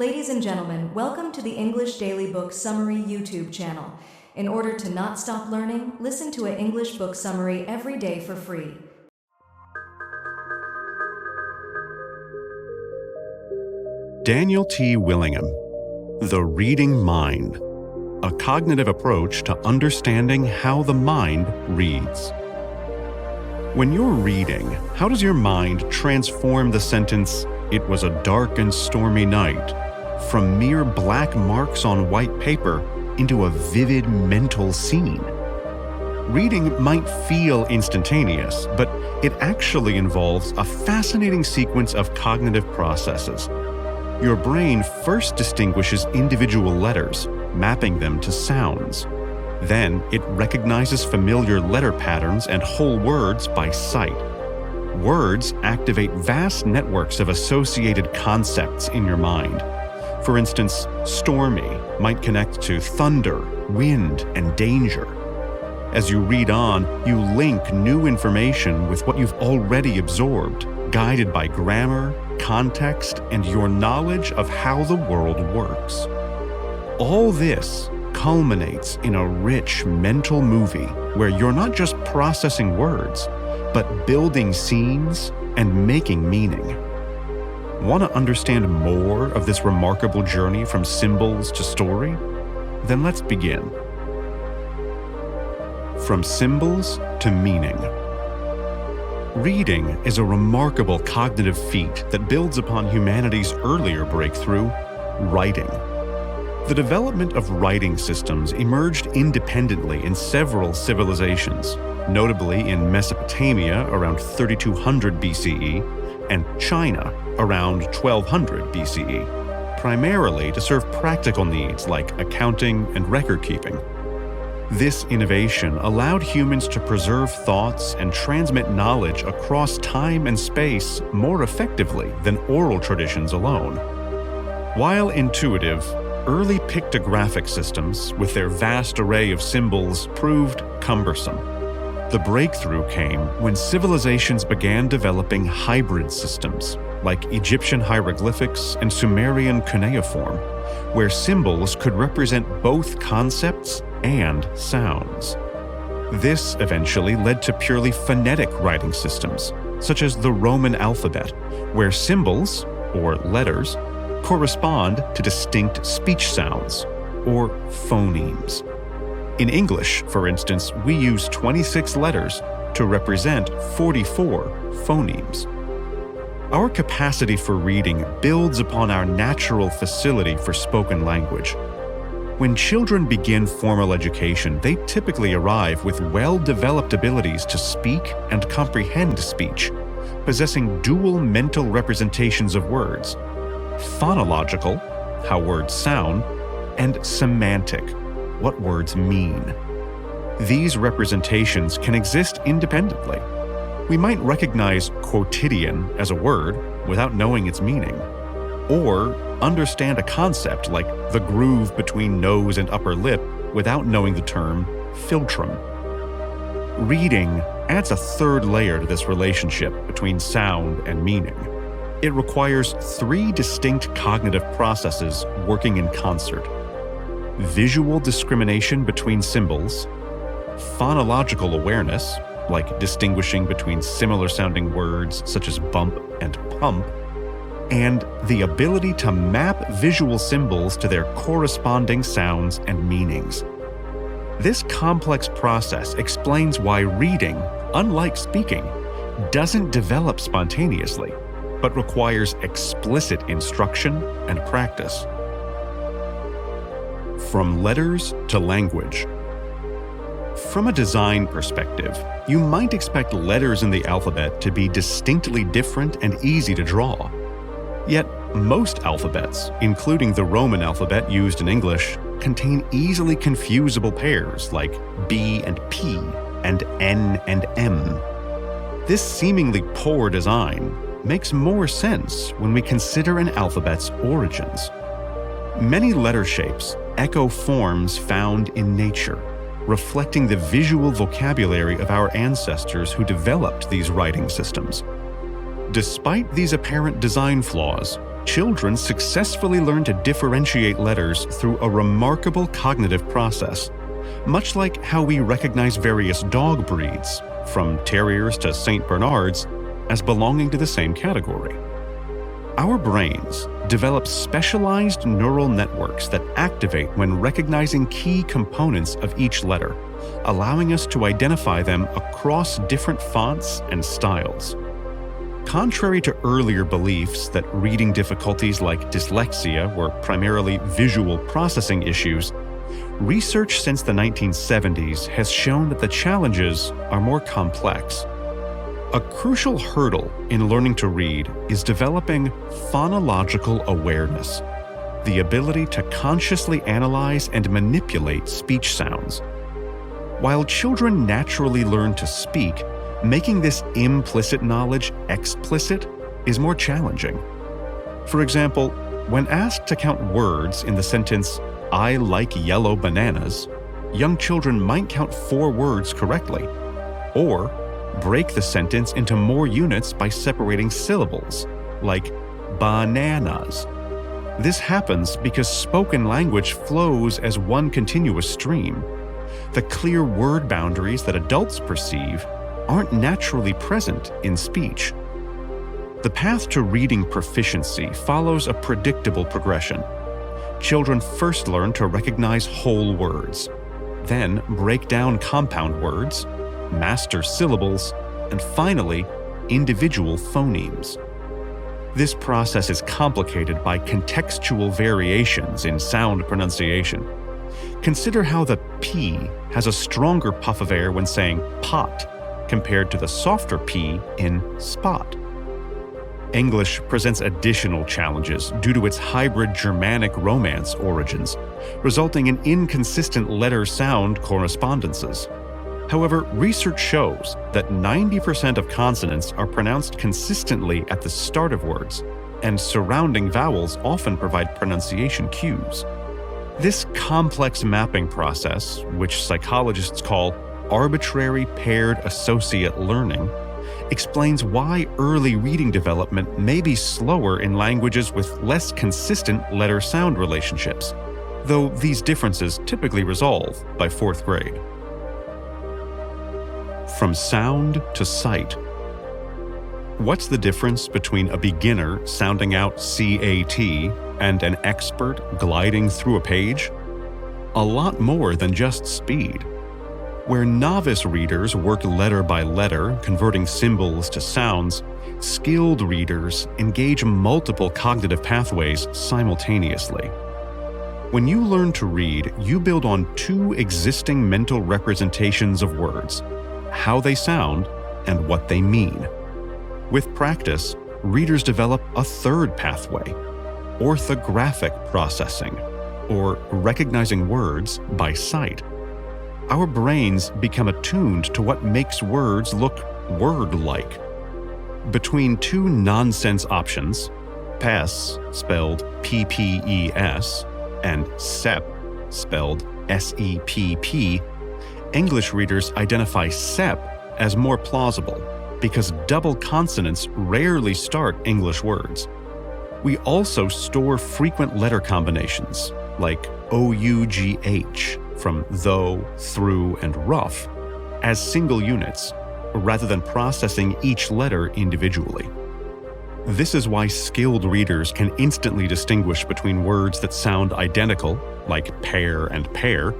Ladies and gentlemen, welcome to the English Daily Book Summary YouTube channel. In order to not stop learning, listen to an English book summary every day for free. Daniel T. Willingham, The Reading Mind, a cognitive approach to understanding how the mind reads. When you're reading, how does your mind transform the sentence, "It was a dark and stormy night," from mere black marks on white paper into a vivid mental scene? Reading might feel instantaneous, but it actually involves a fascinating sequence of cognitive processes. Your brain first distinguishes individual letters, mapping them to sounds. Then it recognizes familiar letter patterns and whole words by sight. Words activate vast networks of associated concepts in your mind. For instance, stormy might connect to thunder, wind, and danger. As you read on, you link new information with what you've already absorbed, guided by grammar, context, and your knowledge of how the world works. All this culminates in a rich mental movie where you're not just processing words, but building scenes and making meaning. Want to understand more of this remarkable journey from symbols to story? Then let's begin. From symbols to meaning. Reading is a remarkable cognitive feat that builds upon humanity's earlier breakthrough, writing. The development of writing systems emerged independently in several civilizations, notably in Mesopotamia around 3200 BCE and China around 1200 BCE, primarily to serve practical needs like accounting and record keeping. This innovation allowed humans to preserve thoughts and transmit knowledge across time and space more effectively than oral traditions alone. While intuitive, early pictographic systems, with their vast array of symbols, proved cumbersome. The breakthrough came when civilizations began developing hybrid systems, like Egyptian hieroglyphics and Sumerian cuneiform, where symbols could represent both concepts and sounds. This eventually led to purely phonetic writing systems, such as the Roman alphabet, where symbols, or letters, correspond to distinct speech sounds, or phonemes. In English, for instance, we use 26 letters to represent 44 phonemes. Our capacity for reading builds upon our natural facility for spoken language. When children begin formal education, they typically arrive with well-developed abilities to speak and comprehend speech, possessing dual mental representations of words: phonological, how words sound, and semantic, what words mean. These representations can exist independently. We might recognize quotidian as a word without knowing its meaning, or understand a concept like the groove between nose and upper lip without knowing the term philtrum. Reading adds a third layer to this relationship between sound and meaning. It requires three distinct cognitive processes working in concert: visual discrimination between symbols, phonological awareness, like distinguishing between similar-sounding words such as bump and pump, and the ability to map visual symbols to their corresponding sounds and meanings. This complex process explains why reading, unlike speaking, doesn't develop spontaneously, but requires explicit instruction and practice. From letters to language. From a design perspective, you might expect letters in the alphabet to be distinctly different and easy to draw. Yet, most alphabets, including the Roman alphabet used in English, contain easily confusable pairs like B and P and N and M. This seemingly poor design makes more sense when we consider an alphabet's origins. Many letter shapes echo forms found in nature, reflecting the visual vocabulary of our ancestors who developed these writing systems. Despite these apparent design flaws, children successfully learn to differentiate letters through a remarkable cognitive process, much like how we recognize various dog breeds, from terriers to St. Bernards, as belonging to the same category. Our brains develop specialized neural networks that activate when recognizing key components of each letter, allowing us to identify them across different fonts and styles. Contrary to earlier beliefs that reading difficulties like dyslexia were primarily visual processing issues, research since the 1970s has shown that the challenges are more complex. A crucial hurdle in learning to read is developing phonological awareness, the ability to consciously analyze and manipulate speech sounds. While children naturally learn to speak, making this implicit knowledge explicit is more challenging. For example, when asked to count words in the sentence, "I like yellow bananas," young children might count 4 words correctly, or break the sentence into more units by separating syllables, like bananas. This happens because spoken language flows as one continuous stream. The clear word boundaries that adults perceive aren't naturally present in speech. The path to reading proficiency follows a predictable progression. Children first learn to recognize whole words, then break down compound words, master syllables, and finally, individual phonemes. This process is complicated by contextual variations in sound pronunciation. Consider how the P has a stronger puff of air when saying pot compared to the softer P in spot. English presents additional challenges due to its hybrid Germanic Romance origins, resulting in inconsistent letter-sound correspondences. However, research shows that 90% of consonants are pronounced consistently at the start of words, and surrounding vowels often provide pronunciation cues. This complex mapping process, which psychologists call arbitrary paired associate learning, explains why early reading development may be slower in languages with less consistent letter-sound relationships, though these differences typically resolve by 4th grade. From sound to sight. What's the difference between a beginner sounding out CAT and an expert gliding through a page? A lot more than just speed. Where novice readers work letter by letter, converting symbols to sounds, skilled readers engage multiple cognitive pathways simultaneously. When you learn to read, you build on 2 existing mental representations of words: how they sound and what they mean. With practice, readers develop a 3rd pathway: orthographic processing, or recognizing words by sight. Our brains become attuned to what makes words look word-like. Between 2 nonsense options, PES, spelled PPES, and SEP, spelled SEPP, English readers identify SEP as more plausible because double consonants rarely start English words. We also store frequent letter combinations, like OUGH, from though, through, and rough, as single units, rather than processing each letter individually. This is why skilled readers can instantly distinguish between words that sound identical, like pear and pear,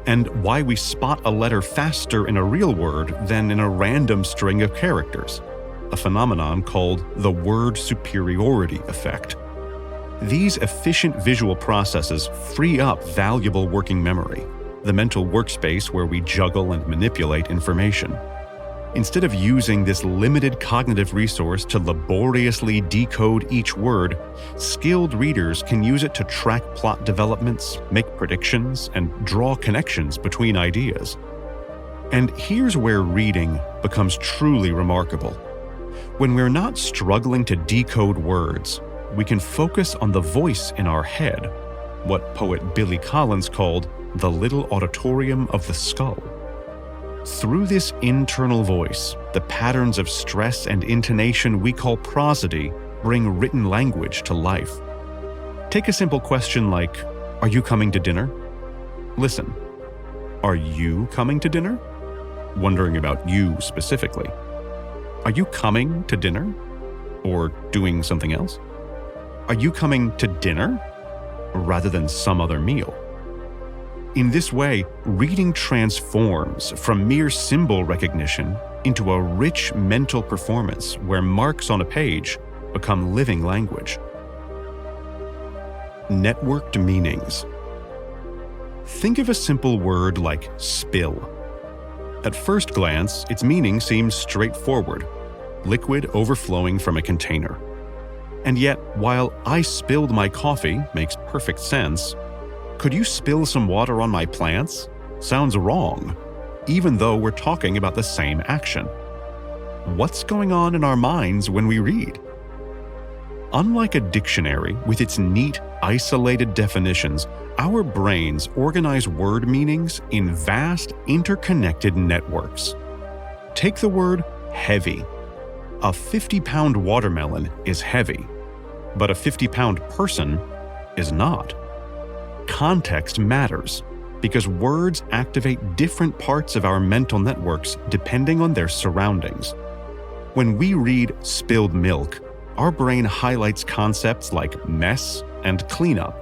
and why we spot a letter faster in a real word than in a random string of characters, a phenomenon called the word superiority effect. These efficient visual processes free up valuable working memory, the mental workspace where we juggle and manipulate information. Instead of using this limited cognitive resource to laboriously decode each word, skilled readers can use it to track plot developments, make predictions, and draw connections between ideas. And here's where reading becomes truly remarkable. When we're not struggling to decode words, we can focus on the voice in our head, what poet Billy Collins called the little auditorium of the skull. Through this internal voice, the patterns of stress and intonation we call prosody bring written language to life. Take a simple question like, "Are you coming to dinner?" Listen. Are you coming to dinner? Wondering about you specifically. Are you coming to dinner? Or doing something else? Are you coming to dinner? Rather than some other meal. In this way, reading transforms from mere symbol recognition into a rich mental performance where marks on a page become living language. Networked meanings. Think of a simple word like spill. At first glance, its meaning seems straightforward: liquid overflowing from a container. And yet, while "I spilled my coffee" makes perfect sense, could you spill some water on my plants? Sounds wrong, even though we're talking about the same action. What's going on in our minds when we read? Unlike a dictionary with its neat, isolated definitions, our brains organize word meanings in vast, interconnected networks. Take the word heavy. A 50-pound watermelon is heavy, but a 50-pound person is not. Context matters because words activate different parts of our mental networks depending on their surroundings. When we read spilled milk, our brain highlights concepts like mess and cleanup.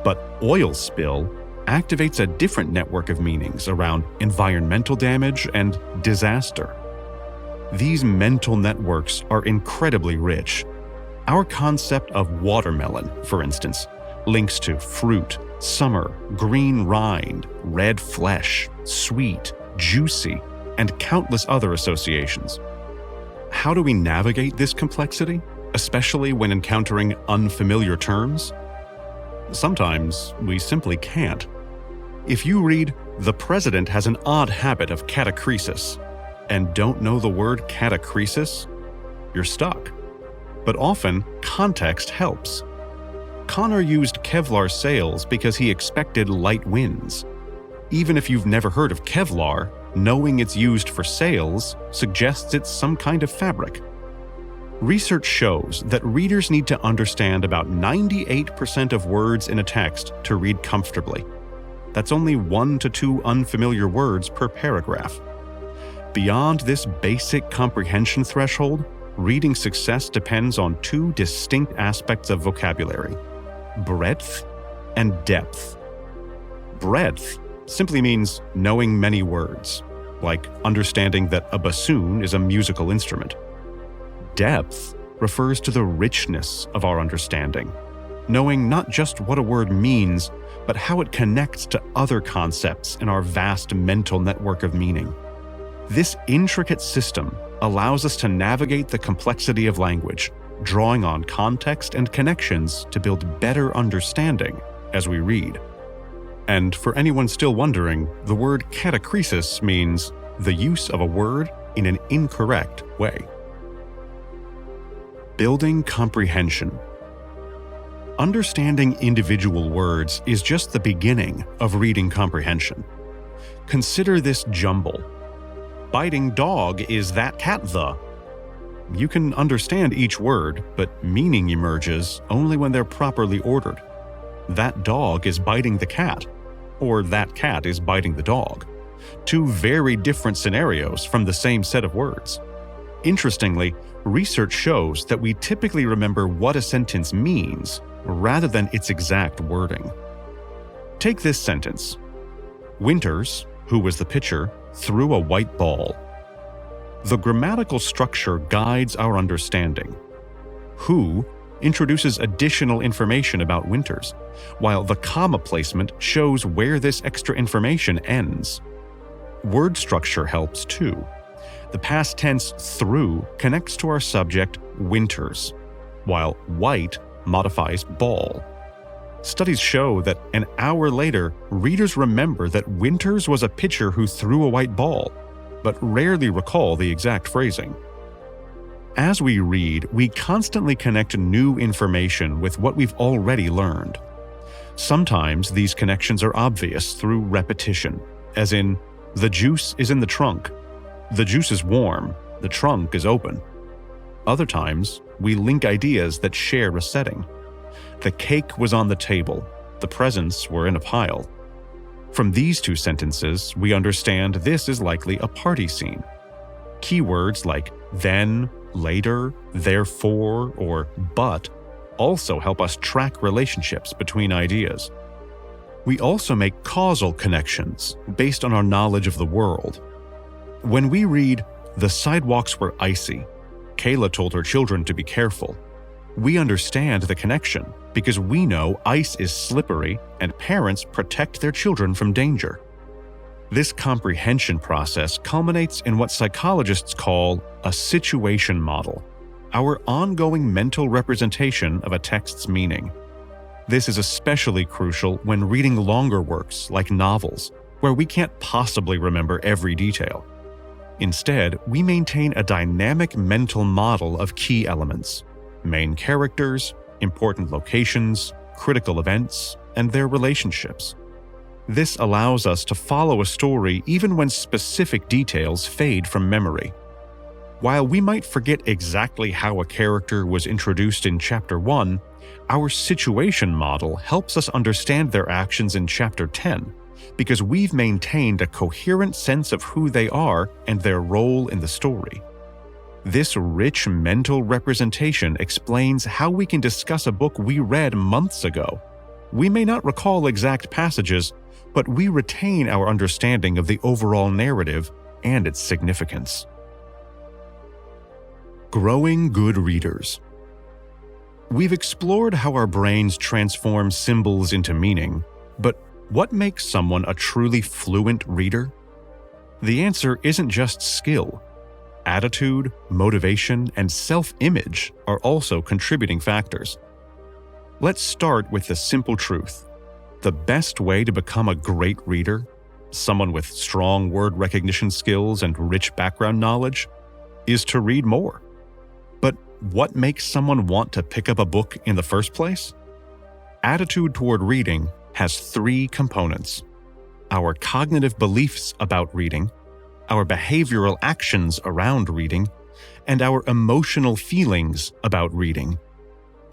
But oil spill activates a different network of meanings around environmental damage and disaster. These mental networks are incredibly rich. Our concept of watermelon, for instance, links to fruit, summer, green rind, red flesh, sweet, juicy, and countless other associations. How do we navigate this complexity, especially when encountering unfamiliar terms? Sometimes we simply can't. If you read, "The president has an odd habit of catachresis," and don't know the word catachresis, you're stuck. But often, context helps. Connor used Kevlar sails because he expected light winds. Even if you've never heard of Kevlar, knowing it's used for sails suggests it's some kind of fabric. Research shows that readers need to understand about 98% of words in a text to read comfortably. That's only 1 to 2 unfamiliar words per paragraph. Beyond this basic comprehension threshold, reading success depends on 2 distinct aspects of vocabulary: breadth and depth. Breadth simply means knowing many words, like understanding that a bassoon is a musical instrument. Depth refers to the richness of our understanding, knowing not just what a word means, but how it connects to other concepts in our vast mental network of meaning. This intricate system allows us to navigate the complexity of language, drawing on context and connections to build better understanding as we read. And for anyone still wondering, the word catachresis means the use of a word in an incorrect way. Building comprehension. Understanding individual words is just the beginning of reading comprehension. Consider this jumble. Biting dog is that cat the. You can understand each word, but meaning emerges only when they're properly ordered. That dog is biting the cat, or that cat is biting the dog. 2 very different scenarios from the same set of words. Interestingly, research shows that we typically remember what a sentence means rather than its exact wording. Take this sentence. Winters, who was the pitcher, threw a white ball. The grammatical structure guides our understanding. Who introduces additional information about Winters, while the comma placement shows where this extra information ends. Word structure helps too. The past tense threw connects to our subject Winters, while white modifies ball. Studies show that an hour later, readers remember that Winters was a pitcher who threw a white ball, but rarely recall the exact phrasing. As we read, we constantly connect new information with what we've already learned. Sometimes these connections are obvious through repetition, as in, the juice is in the trunk, the juice is warm, the trunk is open. Other times, we link ideas that share a setting. The cake was on the table. The presents were in a pile. From these two sentences, we understand this is likely a party scene. Keywords like then, later, therefore, or but also help us track relationships between ideas. We also make causal connections based on our knowledge of the world. When we read, "The sidewalks were icy. Kayla told her children to be careful," we understand the connection because we know ice is slippery and parents protect their children from danger. This comprehension process culminates in what psychologists call a situation model, our ongoing mental representation of a text's meaning. This is especially crucial when reading longer works like novels, where we can't possibly remember every detail. Instead, we maintain a dynamic mental model of key elements: main characters, important locations, critical events, and their relationships. This allows us to follow a story even when specific details fade from memory. While we might forget exactly how a character was introduced in Chapter 1, our situation model helps us understand their actions in Chapter 10, because we've maintained a coherent sense of who they are and their role in the story. This rich mental representation explains how we can discuss a book we read months ago. We may not recall exact passages, but we retain our understanding of the overall narrative and its significance. Growing good readers. We've explored how our brains transform symbols into meaning, but what makes someone a truly fluent reader? The answer isn't just skill. Attitude, motivation, and self-image are also contributing factors. Let's start with the simple truth. The best way to become a great reader, someone with strong word recognition skills and rich background knowledge, is to read more. But what makes someone want to pick up a book in the first place? Attitude toward reading has three components: our cognitive beliefs about reading, our behavioral actions around reading, and our emotional feelings about reading.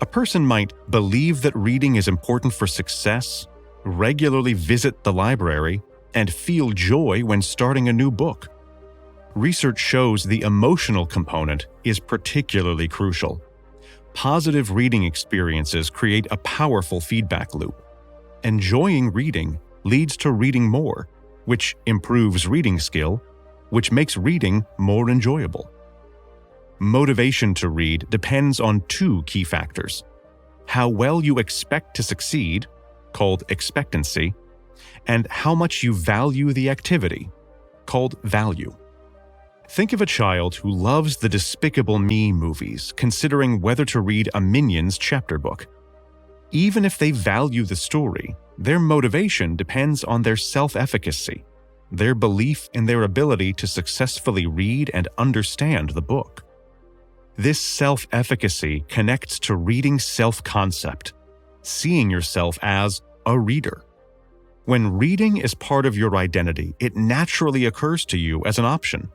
A person might believe that reading is important for success, regularly visit the library, and feel joy when starting a new book. Research shows the emotional component is particularly crucial. Positive reading experiences create a powerful feedback loop. Enjoying reading leads to reading more, which improves reading skill, which makes reading more enjoyable. Motivation to read depends on two key factors: how well you expect to succeed, called expectancy, and how much you value the activity, called value. Think of a child who loves the Despicable Me movies, considering whether to read a Minions chapter book. Even if they value the story, their motivation depends on their self-efficacy, their belief in their ability to successfully read and understand the book. This self-efficacy connects to reading self-concept, seeing yourself as a reader. When reading is part of your identity, it naturally occurs to you as an option.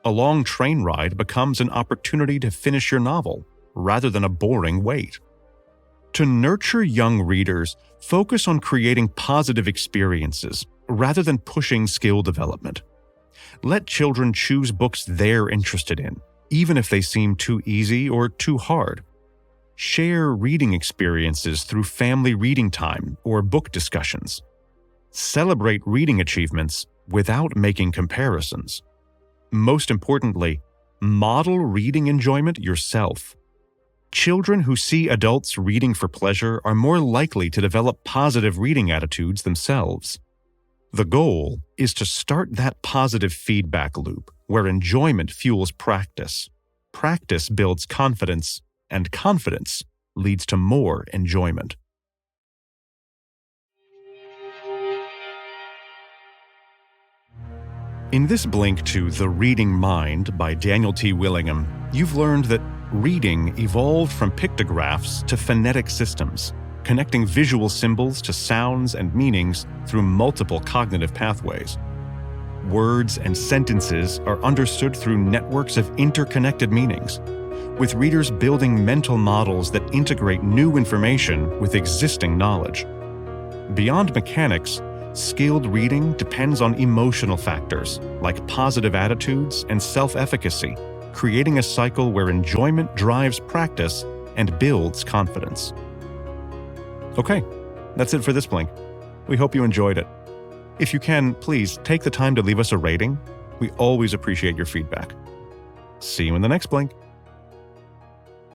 A long train ride becomes an opportunity to finish your novel, rather than a boring wait. To nurture young readers, focus on creating positive experiences, rather than pushing skill development. Let children choose books they're interested in, even if they seem too easy or too hard. Share reading experiences through family reading time or book discussions. Celebrate reading achievements without making comparisons. Most importantly, model reading enjoyment yourself. Children who see adults reading for pleasure are more likely to develop positive reading attitudes themselves. The goal is to start that positive feedback loop where enjoyment fuels practice. Practice builds confidence, and confidence leads to more enjoyment. In this blink to The Reading Mind by Daniel T. Willingham, you've learned that reading evolved from pictographs to phonetic systems, connecting visual symbols to sounds and meanings through multiple cognitive pathways. Words and sentences are understood through networks of interconnected meanings. with readers building mental models that integrate new information with existing knowledge. Beyond mechanics, skilled reading depends on emotional factors like positive attitudes and self-efficacy, creating a cycle where enjoyment drives practice and builds confidence. Okay, that's it for this Blink. We hope you enjoyed it. If you can, please take the time to leave us a rating. We always appreciate your feedback. See you in the next Blink.